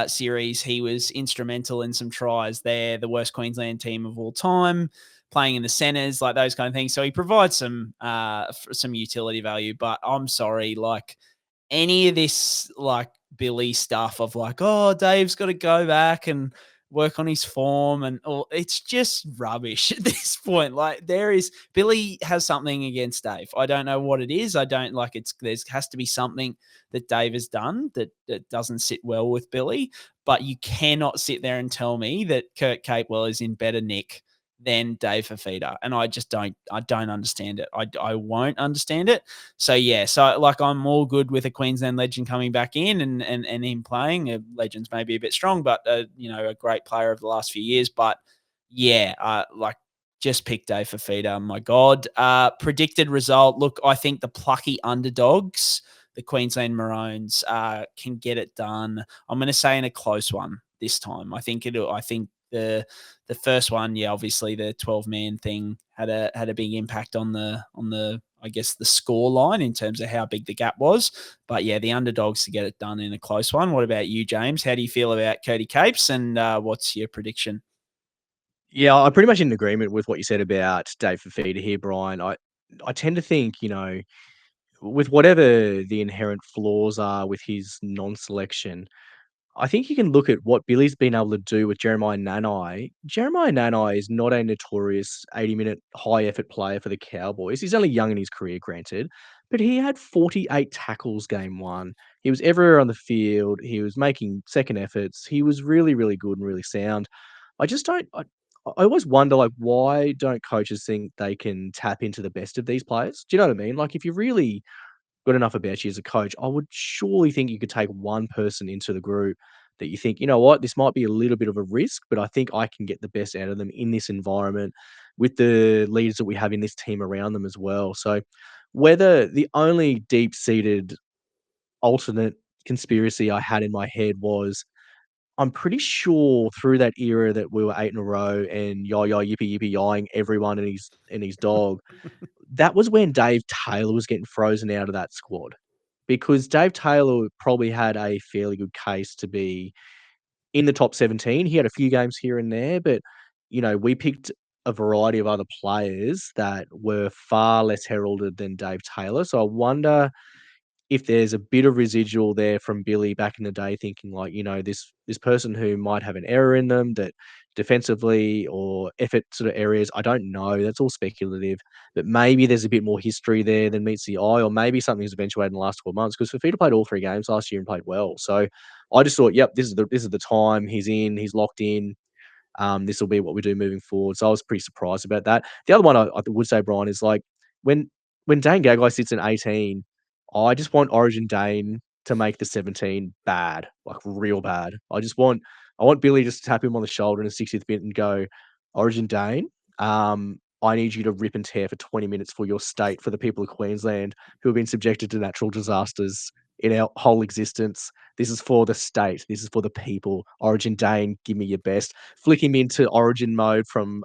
series. He was instrumental in some tries there, the worst Queensland team of all time. playing in the centres, like those kind of things. So he provides some utility value. But I'm sorry, like any of this like Billy stuff of like, oh, Dave's got to go back and work on his form, and it's just rubbish at this point. Like Billy has something against Dave. I don't know what it is. I don't like there has to be something that Dave has done that doesn't sit well with Billy, but you cannot sit there and tell me that Kurt Capewell is in better nick than Dave Fafita. And I don't understand it. I won't understand it. So yeah, so like I'm all good with a Queensland legend coming back in and him playing. Legends may be a bit strong, but a great player over the last few years. But yeah, like just pick Dave Fafita. My God. Predicted result. Look, I think the plucky underdogs, the Queensland Maroons, can get it done. I'm going to say in a close one this time. I think the first one, yeah, obviously the 12-man thing had a big impact on the I guess the score line in terms of how big the gap was. But yeah, the underdogs to get it done in a close one. What about you, James? How do you feel about Cody Capes, and what's your prediction? Yeah, I'm pretty much in agreement with what you said about Dave Fafita here, Brian. I tend to think, with whatever the inherent flaws are with his non-selection, I think you can look at what Billy's been able to do with Jeremiah Nanai. Jeremiah Nanai is not a notorious 80-minute high-effort player for the Cowboys. He's only young in his career, granted, but he had 48 tackles game one. He was everywhere on the field. He was making second efforts. He was really, really good and really sound. I just don't. I always wonder, like, why don't coaches think they can tap into the best of these players? Do you know what I mean? Like, if you really got enough about you as a coach, I would surely think you could take one person into the group that you think, you know what, this might be a little bit of a risk, but I think I can get the best out of them in this environment with the leaders that we have in this team around them as well. So whether the only deep-seated alternate conspiracy I had in my head was I'm pretty sure through that era that we were 8 in a row and yippee yippee ying everyone and his dog, that was when Dave Taylor was getting frozen out of that squad. Because Dave Taylor probably had a fairly good case to be in the top 17. He had a few games here and there, but we picked a variety of other players that were far less heralded than Dave Taylor. So I wonder if there's a bit of residual there from Billy back in the day, thinking like, this person who might have an error in them that defensively or effort sort of areas, I don't know. That's all speculative. But maybe there's a bit more history there than meets the eye, or maybe something's eventuated in the last 12 months because Fafita played all 3 games last year and played well. So I just thought, yep, this is the time. He's locked in. This will be what we do moving forward. So I was pretty surprised about that. The other one I would say, Brian, is like when Dane Gagai sits in 18, I just want Origin Dane to make the 17 bad, like real bad. I want Billy just to tap him on the shoulder in the 60th minute and go, Origin Dane, I need you to rip and tear for 20 minutes for your state, for the people of Queensland who have been subjected to natural disasters in our whole existence. This is for the state. This is for the people. Origin Dane, give me your best. Flick him into Origin mode from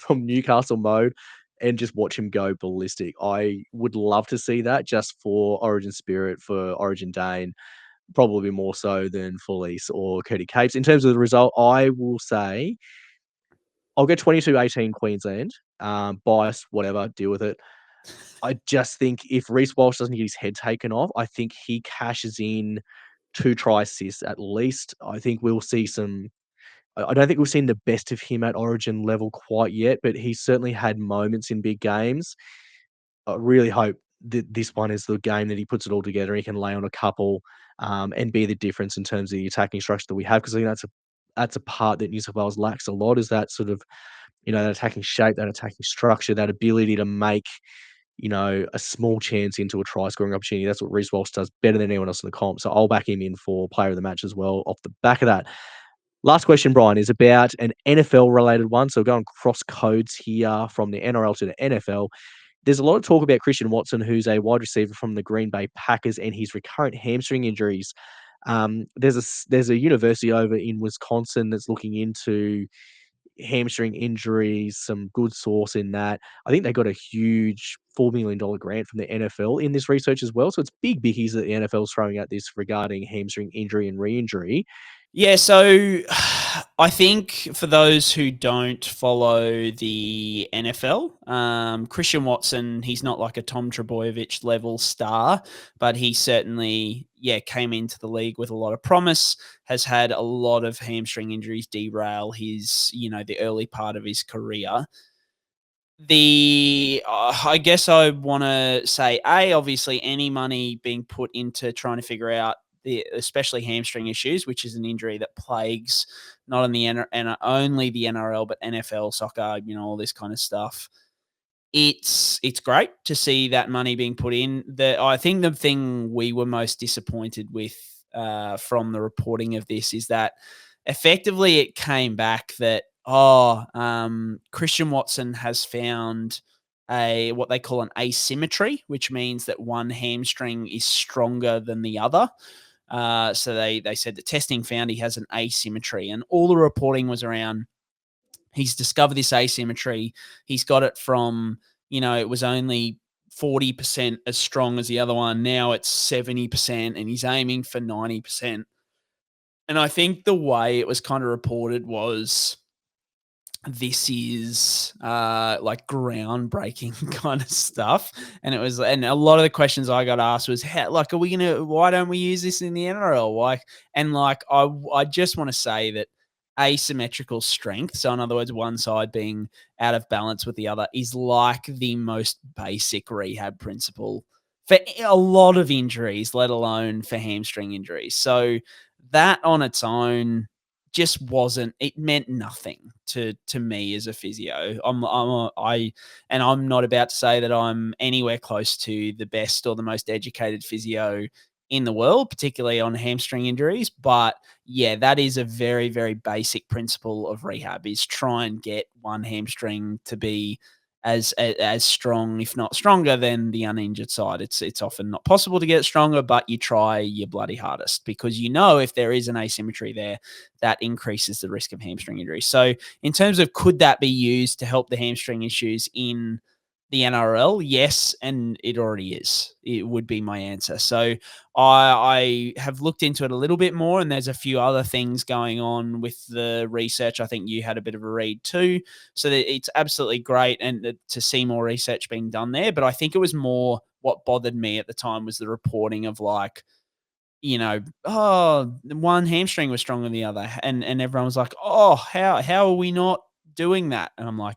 Newcastle mode and just watch him go ballistic. I would love to see that just for Origin spirit, for Origin Dane, probably more so than Felice or Cody Capes. In terms of the result, I will say I'll go 22-18 Queensland. Bias, whatever, deal with it. I just think if Reece Walsh doesn't get his head taken off, I think he cashes in 2 try assists at least. I think we'll see I don't think we've seen the best of him at Origin level quite yet, but he's certainly had moments in big games. I really hope that this one is the game that he puts it all together and he can lay on a couple and be the difference in terms of the attacking structure that we have, because I think that's a part that New South Wales lacks a lot, is that sort of, that attacking shape, that attacking structure, that ability to make, a small chance into a try scoring opportunity. That's what Reece Walsh does better than anyone else in the comp. So I'll back him in for player of the match as well off the back of that. Last question, Brian, is about an NFL related one. So we're going cross codes here from the NRL to the NFL. There's a lot of talk about Christian Watson, who's a wide receiver from the Green Bay Packers, and his recurrent hamstring injuries. There's a university over in Wisconsin that's looking into hamstring injuries, some good source in that. I think they got a huge $4 million grant from the NFL in this research as well. So it's big biggies that the NFL is throwing at this regarding hamstring injury and re-injury. Yeah, so I think for those who don't follow the NFL, Christian Watson, he's not like a Tom Trebojevic level star, but he certainly, came into the league with a lot of promise, has had a lot of hamstring injuries derail his, the early part of his career. I guess I want to say, obviously any money being put into trying to figure out especially hamstring issues, which is an injury that plagues not only only the NRL but NFL, soccer, all this kind of stuff. It's great to see that money being put in. I think the thing we were most disappointed with from the reporting of this is that effectively it came back that Christian Watson has found what they call an asymmetry, which means that one hamstring is stronger than the other. So they said the testing found he has an asymmetry, and all the reporting was around he's discovered this asymmetry. He's got it from, it was only 40% as strong as the other one. Now it's 70%, and he's aiming for 90%. And I think the way it was kind of reported was this is like groundbreaking kind of stuff. And a lot of the questions I got asked was, why don't we use this in the NRL? I just want to say that asymmetrical strength, so in other words, one side being out of balance with the other, is like the most basic rehab principle for a lot of injuries, let alone for hamstring injuries. So that on its own just wasn't, it meant nothing to me as a physio. I'm not about to say that I'm anywhere close to the best or the most educated physio in the world, particularly on hamstring injuries. But yeah, that is a very, very basic principle of rehab, is try and get one hamstring to be as strong, if not stronger, than the uninjured side. It's often not possible to get stronger, but you try your bloody hardest, because if there is an asymmetry there, that increases the risk of hamstring injury. So in terms of could that be used to help the hamstring issues in the NRL? Yes, and it already is. It would be my answer. So I have looked into it a little bit more, and there's a few other things going on with the research. I think you had a bit of a read too. So that it's absolutely great and to see more research being done there. But I think it was more, what bothered me at the time was the reporting of one hamstring was stronger than the other. And everyone was like, how are we not doing that? And I'm like,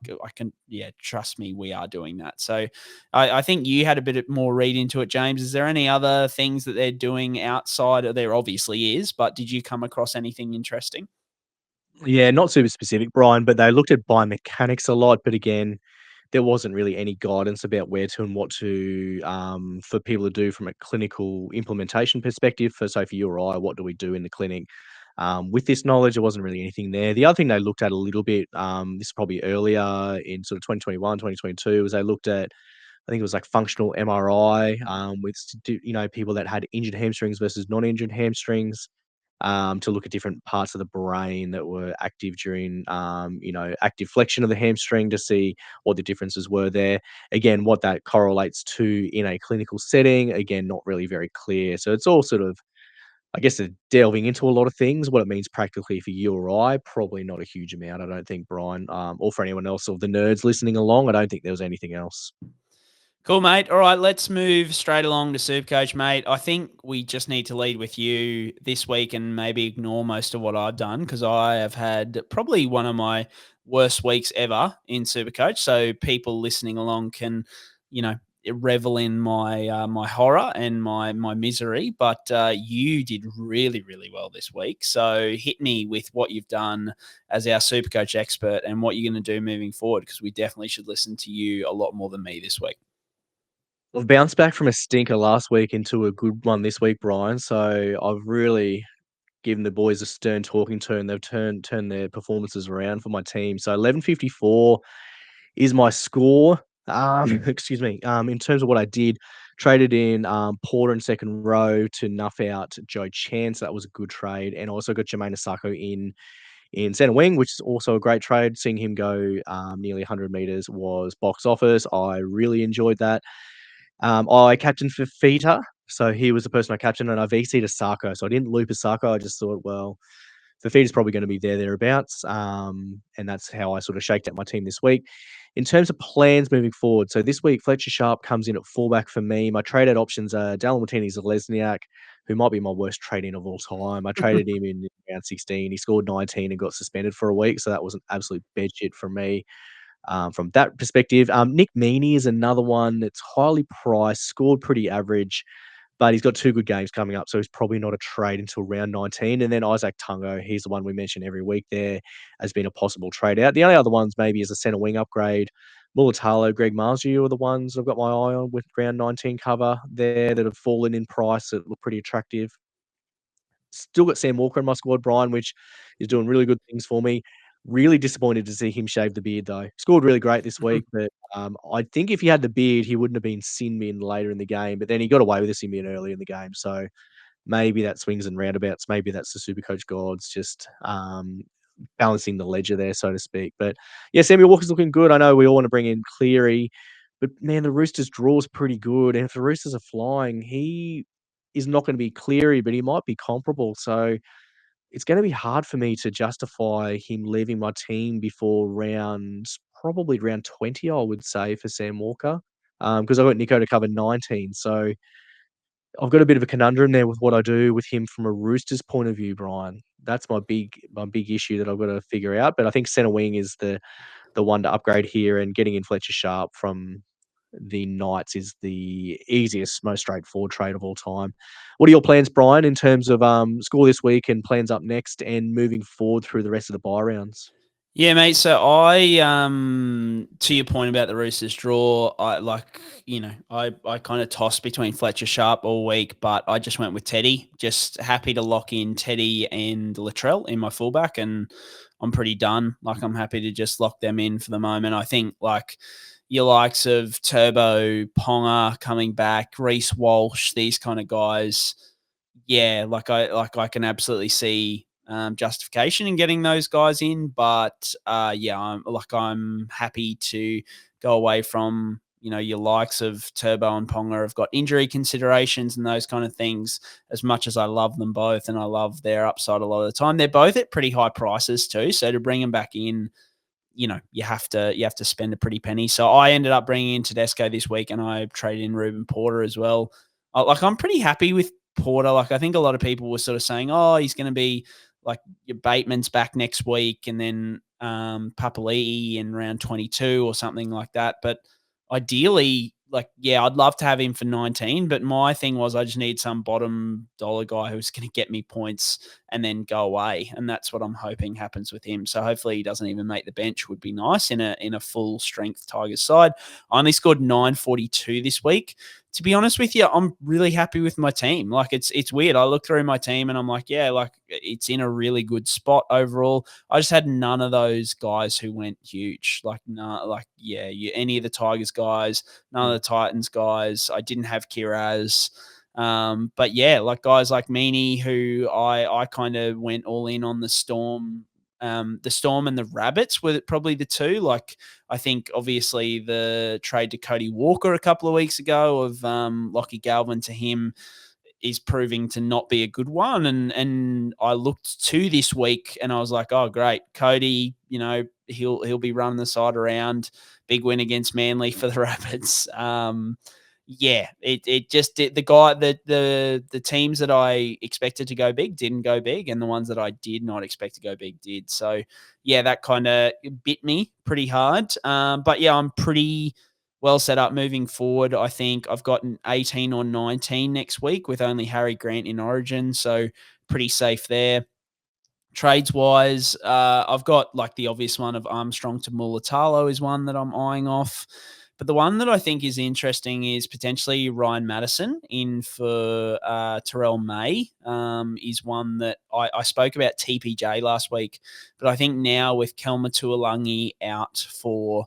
trust me, we are doing that. So I think you had a bit more read into it, James. Is there any other things that they're doing outside of, there obviously is, but did you come across anything interesting? Yeah, not super specific, Brian, but they looked at biomechanics a lot. But again, there wasn't really any guidance about where to and what to for people to do from a clinical implementation perspective. So for you or I, what do we do in the clinic? With this knowledge, there wasn't really anything there. The other thing they looked at a little bit, this is probably earlier in sort of 2021, 2022, was they looked at, I think it was like functional MRI with, people that had injured hamstrings versus non-injured hamstrings, to look at different parts of the brain that were active during, active flexion of the hamstring, to see what the differences were there. Again, what that correlates to in a clinical setting, again, not really very clear. So it's all sort of, I guess, delving into a lot of things. What it means practically for you or I, probably not a huge amount, I don't think, Brian, or for anyone else of the nerds listening along. I don't think there was anything else. Cool, mate. All right, let's move straight along to SuperCoach, mate. I think we just need to lead with you this week and maybe ignore most of what I've done, because I have had probably one of my worst weeks ever in SuperCoach. So people listening along can, revel in my my horror and my misery. But you did really, really well this week. So hit me with what you've done as our SuperCoach expert and what you're going to do moving forward, because we definitely should listen to you a lot more than me this week. I've bounced back from a stinker last week into a good one this week, Brian. So I've really given the boys a stern talking to, and they've turned their performances around for my team. So 1154 is my score. Excuse me. In terms of what I did, traded in Porter in second row to nuff out Joe Chance. That was a good trade, and also got Jermaine Asako in centre wing, which is also a great trade. Seeing him go nearly 100 meters was box office. I really enjoyed that. I captained for Fita, so he was the person I captained, and I VC'd Asako. So I didn't loop Asako. I just thought, well, Fafita's probably going to be thereabouts. And that's how I sort of shaked out my team this week. In terms of plans moving forward, so this week, Fletcher Sharp comes in at fullback for me. My trade-out options are Dallin Martini-Zelezniak, who might be my worst trade-in of all time. I traded him in round 16. He scored 19 and got suspended for a week, so that was an absolute bed shit from me. From that perspective, Nick Meaney is another one that's highly priced, scored pretty average, but he's got 2 good games coming up, so he's probably not a trade until round 19. And then Isaac Tungo, he's the one we mention every week there, has been a possible trade out. The only other ones maybe is a centre wing upgrade. Mulatalo, Greg Marzio are the ones I've got my eye on with round 19 cover there that have fallen in price that look pretty attractive. Still got Sam Walker in my squad, Brien, which is doing really good things for me. Really disappointed to see him shave the beard, though. Scored really great this week, but I think if he had the beard, he wouldn't have been sin bin later in the game. But then he got away with a sin bin early in the game. So maybe that swings and roundabouts. Maybe that's the Supercoach gods just balancing the ledger there, so to speak. But yeah, Samuel Walker's looking good. I know we all want to bring in Cleary, but man, the Roosters' draw is pretty good. And if the Roosters are flying, he is not going to be Cleary, but he might be comparable. So it's going to be hard for me to justify him leaving my team before probably round 20, I would say, for Sam Walker, because I've got Nico to cover 19. So I've got a bit of a conundrum there with what I do with him from a Roosters point of view, Brian. That's my big issue that I've got to figure out. But I think centre wing is the one to upgrade here, and getting in Fletcher Sharp from the Knights is the easiest, most straightforward trade of all time. What are your plans, Brian, in terms of score this week and plans up next and moving forward through the rest of the bye rounds? Yeah, mate. So I, to your point about the Roosters draw, I kind of tossed between Fletcher Sharp all week, but I just went with Teddy. Just happy to lock in Teddy and Latrell in my fullback, and I'm pretty done. Like, I'm happy to just lock them in for the moment. I think like your likes of Turbo, Ponga coming back, Reece Walsh, these kind of guys. Yeah, I can absolutely see justification in getting those guys in, but I'm happy to go away from your likes of Turbo and Ponga have got injury considerations and those kind of things. As much as I love them both and I love their upside a lot of the time, they're both at pretty high prices too. So to bring them back in, you have to spend a pretty penny. So I ended up bringing in Tedesco this week, and I traded in Ruben Porter as well. I'm pretty happy with Porter. Like, I think a lot of people were sort of saying, oh, he's going to be like your Bateman's back next week, and then Papali'i in round 22 or something like that. But ideally, I'd love to have him for 19, but my thing was I just need some bottom dollar guy who's going to get me points and then go away. And that's what I'm hoping happens with him. So hopefully he doesn't even make the bench, would be nice in a full strength Tigers side. I only scored 942 this week. To be honest with you, I'm really happy with my team. Like, it's weird. I look through my team and I'm like, yeah, like it's in a really good spot overall. I just had none of those guys who went huge. Any of the Tigers guys, none of the Titans guys. I didn't have Kiraz. But yeah, like guys like Meaney, who I kind of went all in on the Storm. The Storm and the Rabbits were probably the two. Like, I think obviously the trade to Cody Walker a couple of weeks ago of Lockie Galvin to him is proving to not be a good one. And I looked to this week and I was like, oh, great. Cody, he'll be running the side around. Big win against Manly for the Rabbits. The teams that I expected to go big didn't go big, and the ones that I did not expect to go big did. So yeah, that kind of bit me pretty hard. But yeah, I'm pretty well set up moving forward. I think I've got an 18 or 19 next week with only Harry Grant in Origin, so pretty safe there. Trades wise, I've got like the obvious one of Armstrong to Mulatalo is one that I'm eyeing off. But the one that I think is interesting is potentially Ryan Madison in for Terrell May is one that I spoke about TPJ last week. But I think now with Kelma Tuolangi out for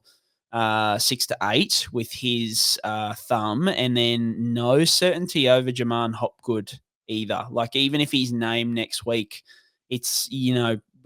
6 to 8 with his thumb, and then no certainty over Jaman Hopgood either. Like, even if he's named next week, it's,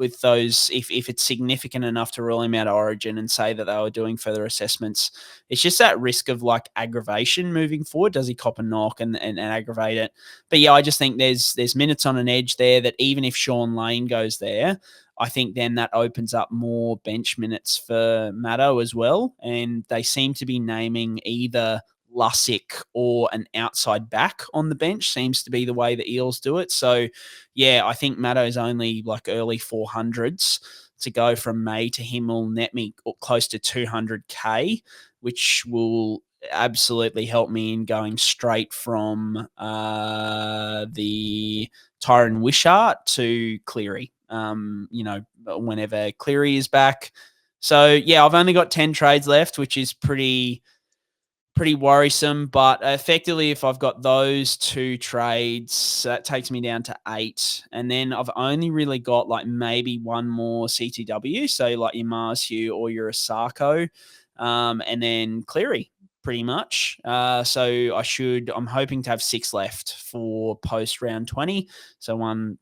with those, if it's significant enough to rule him out of Origin and say that they were doing further assessments. It's just that risk of like aggravation moving forward. Does he cop a knock and aggravate it? But yeah, I just think there's minutes on an edge there that even if Sean Lane goes there, I think then that opens up more bench minutes for Maddo as well. And they seem to be naming either Lussick or an outside back on the bench, seems to be the way the Eels do it. So, yeah, I think Maddo's only like early 400s. To go from May to him will net me close to 200K, which will absolutely help me in going straight from the Tyron Wishart to Cleary, whenever Cleary is back. So, yeah, I've only got 10 trades left, which is pretty worrisome, but effectively if I've got those 2 trades, that takes me down to 8. And then I've only really got like maybe one more CTW. So like your Mars Hugh or your Asako, and then Cleary pretty much. So I'm hoping to have 6 left for post round 20. So one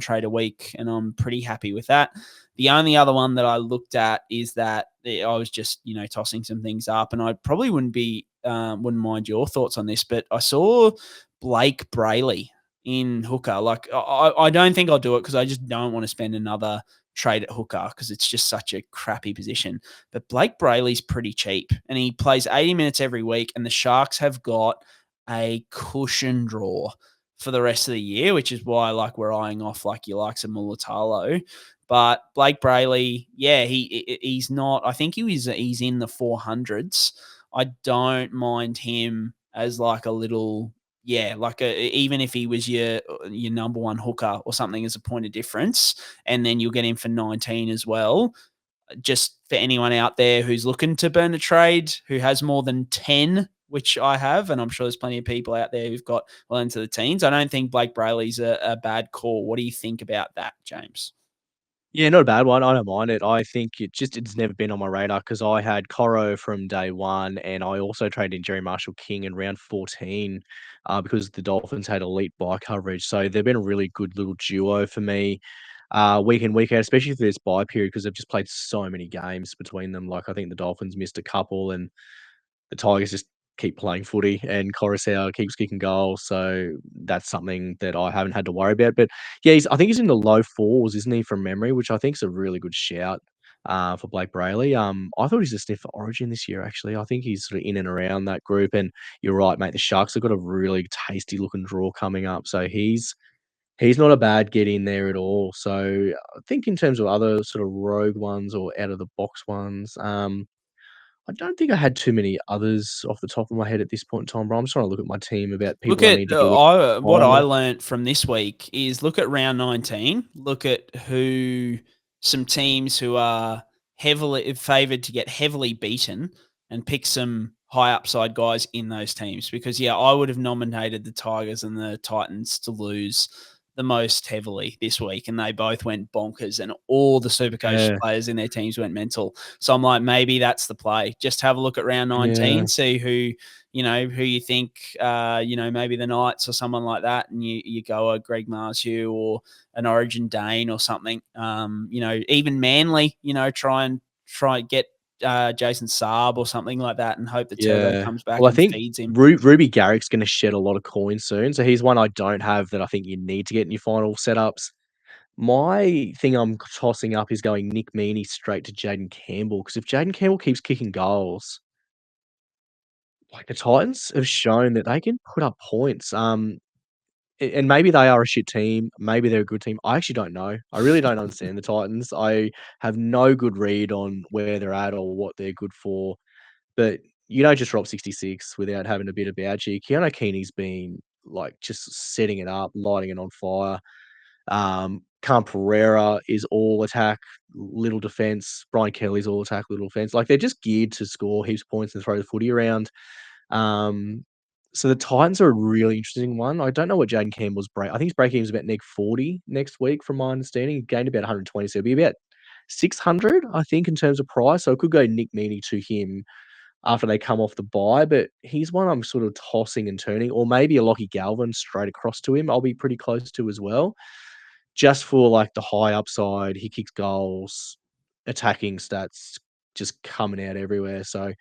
trade a week, and I'm pretty happy with that. The only other one that I looked at is that I was just, tossing some things up, and I probably wouldn't mind your thoughts on this, but I saw Blake Brayley in hooker. Like, I don't think I'll do it because I just don't want to spend another trade at hooker because it's just such a crappy position. But Blake Brayley's pretty cheap, and he plays 80 minutes every week, and the Sharks have got a cushion draw for the rest of the year, which is why we're eyeing off your likes of Mulatalo. But Blake Brayley, yeah, he's not. I think he's in the 400s. I don't mind him as a little, even if he was your number one hooker or something as a point of difference, and then you'll get him for 19 as well. Just for anyone out there who's looking to burn a trade, who has more than 10, which I have, and I'm sure there's plenty of people out there who've got well into the teens. I don't think Blake Brayley's a bad call. What do you think about that, James? Yeah, not a bad one. I don't mind it. I think it's never been on my radar because I had Coro from day one, and I also traded in Jerry Marshall King in round 14 because the Dolphins had elite bye coverage. So they've been a really good little duo for me week in, week out, especially for this bye period because they've just played so many games between them. Like, I think the Dolphins missed a couple, and the Tigers just keep playing footy, and Coruscant keeps kicking goals. So that's something that I haven't had to worry about. But yeah, I think he's in the low 4s, isn't he, from memory, which I think is a really good shout for Blake Brayley. I thought he's a sniff for Origin this year, actually. I think he's sort of in and around that group. And you're right, mate. The Sharks have got a really tasty looking draw coming up. So he's not a bad get in there at all. So I think in terms of other sort of rogue ones or out of the box ones, I don't think I had too many others off the top of my head at this point in time, but I'm just trying to look at my team about people I need to get in. What I learnt from this week is look at round 19, look at some teams who are heavily favoured to get heavily beaten, and pick some high upside guys in those teams. Because, I would have nominated the Tigers and the Titans to lose the most heavily this week, and they both went bonkers, and all the SuperCoach players in their teams went mental. So I'm like, maybe that's the play. Just have a look at round 19, see who you think, maybe the Knights or someone like that, and you go a Greg Marshall or an Origin Dane or something. Even Manly, try and get Jason Saab or something like that, and hope that Turbo comes back and feeds him. Ruby Garrick's going to shed a lot of coins soon, so he's one I don't have that I think you need to get in your final setups. My thing I'm tossing up is going Nick Meaney straight to Jayden Campbell, because if Jayden Campbell keeps kicking goals, the Titans have shown that they can put up points. And maybe they are a shit team. Maybe they're a good team. I actually don't know. I really don't understand the Titans. I have no good read on where they're at or what they're good for. But you don't just drop 66 without having a bit about you. Keanu Keeney's been just setting it up, lighting it on fire. Cam Pereira is all attack, little defense. Brian Kelly's all attack, little defense. They're just geared to score heaps of points and throw the footy around. So the Titans are a really interesting one. I don't know what Jayden Campbell's break. I think his break even is about neg 40 next week, from my understanding. He gained about 120, so it'll be about 600, I think, in terms of price. So I could go Nick Meaney to him after they come off the bye, but he's one I'm sort of tossing and turning, or maybe a Lockie Galvin straight across to him. I'll be pretty close to as well. just for like the high upside, he kicks goals, attacking stats just coming out everywhere. So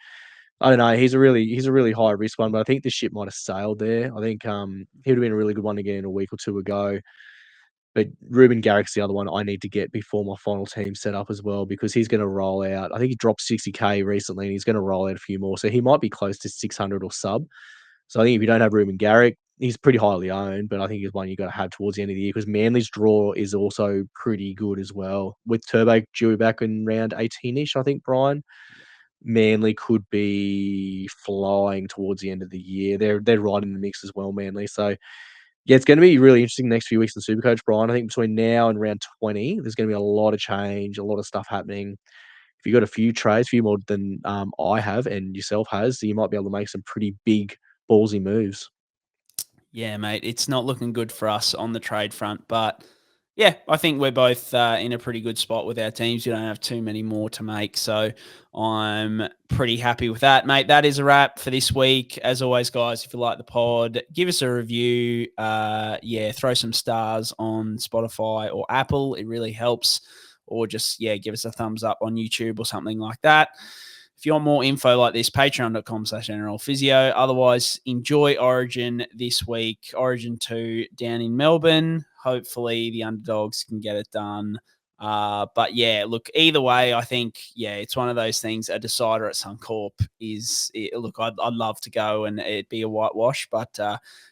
I don't know. He's a really high risk one, but I think the ship might have sailed there. I think he would have been a really good one to get in a week or two ago. But Ruben Garrick's the other one I need to get before my final team set up as well, because he's going to roll out. I think he dropped 60K recently, and he's going to roll out a few more. So he might be close to 600 or sub. So I think if you don't have Ruben Garrick, he's pretty highly owned, but I think he's one you got to have towards the end of the year, because Manly's draw is also pretty good as well. With Turbo due back in round 18-ish, I think, Brien. Manly could be flying towards the end of the year. They're right in the mix as well, Manly. So yeah, it's going to be really interesting the next few weeks in Supercoach, Brien. I think between now and round 20, there's going to be a lot of change, a lot of stuff happening. If you've got a few trades, a few more than I have and yourself has, so you might be able to make some pretty big ballsy moves. Yeah, mate, it's not looking good for us on the trade front, but yeah, I think we're both in a pretty good spot with our teams. You don't have too many more to make, so I'm pretty happy with that, mate. That is a wrap for this week. As always, guys, if you like the pod, give us a review. Throw some stars on Spotify or Apple. It really helps. Or just, give us a thumbs up on YouTube or something like that. If you want more info like this, patreon.com/NRL Physio. Otherwise, enjoy Origin this week. Origin 2 down in Melbourne. Hopefully the underdogs can get it done. But yeah, look, either way, I think, it's one of those things. A decider at Suncorp I'd love to go and it'd be a whitewash, but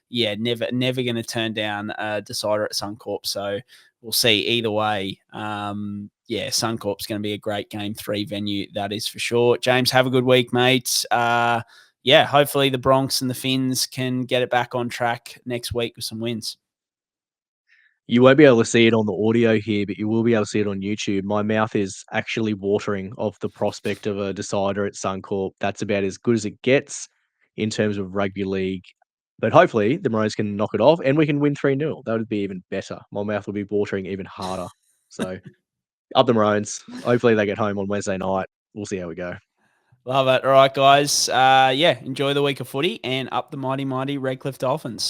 never going to turn down a decider at Suncorp. So we'll see either way. Suncorp's going to be a great Game 3 venue, that is for sure. James, have a good week, mate. Hopefully the Bronx and the Finns can get it back on track next week with some wins. You won't be able to see it on the audio here, but you will be able to see it on YouTube. My mouth is actually watering of the prospect of a decider at Suncorp. That's about as good as it gets in terms of rugby league. But hopefully the Maroons can knock it off and we can win 3-0. That would be even better. My mouth will be watering even harder. So up the Maroons. Hopefully they get home on Wednesday night. We'll see how we go. Love it. All right, guys. Enjoy the week of footy and up the mighty, mighty Redcliffe Dolphins.